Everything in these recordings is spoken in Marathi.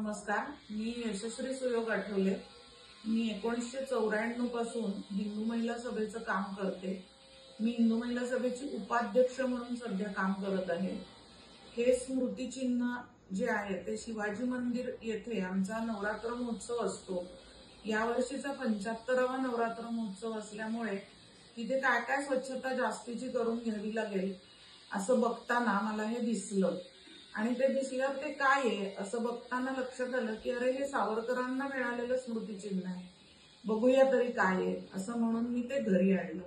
नमस्कार, मी यशस्वी सुयोग आठवले। मी 1994 पासून हिंदू महिला सभेचं काम करते। मी हिंदू महिला सभेची उपाध्यक्ष म्हणून सध्या काम करत आहे। हे स्मृतिचिन्ह जे आहे ते शिवाजी मंदिर येथे आमचा नवरात्र महोत्सव असतो। या वर्षीचा 75वा नवरात्र महोत्सव असल्यामुळे तिथे काय काय स्वच्छता जास्तीची करून घ्यावी लागेल असं बघताना मला हे दिसलं आणि ते दिसल्यावर ते काय आहे असं बघताना लक्षात आलं की अरे हे सावरकरांना मिळालेलं स्मृतिचिन्ह आहे, बघूया तरी काय आहे असं म्हणून मी ते घरी आणलं।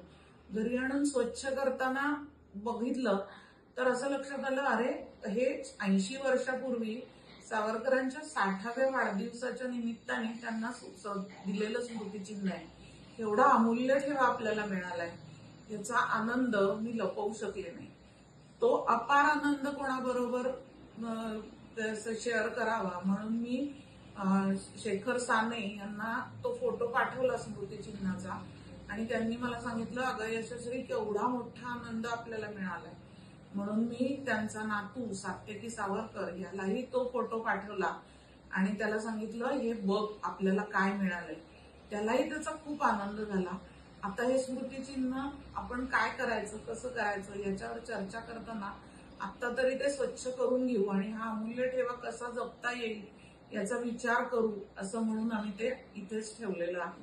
घरी आणून स्वच्छ करताना बघितलं तर असं लक्षात आलं अरे हे 80 वर्षापूर्वी सावरकरांच्या 60व्या वाढदिवसाच्या निमित्ताने त्यांना दिलेलं स्मृतिचिन्ह आहे। एवढा अमूल्य ठेवा आपल्याला मिळालाय, याचा आनंद मी लपवू शकले नाही। तो अपार आनंद कोणाबरोबर शेअर करावा म्हणून मी शेखर साने यांना तो फोटो पाठवला स्मृतिचिन्हाचा आणि त्यांनी मला सांगितलं अगं यशस्वी केवढा मोठा आनंद आपल्याला मिळालाय, म्हणून मी त्यांचा नातू सात्यकी सावरकर यालाही तो फोटो पाठवला आणि त्याला सांगितलं हे बघ आपल्याला काय मिळालंय। त्यालाही त्याचा खूप आनंद झाला। आता हे स्मृतिचिन्ह आपण काय करायचं कसं करायचं याच्यावर चर्चा करताना आता तरी ते स्वच्छ करून घेऊ आणि हा अमूल्य ठेवा कसा जपता येईल याचा विचार करू असं म्हणून आम्ही ते इथेच ठेवलेलं आहे।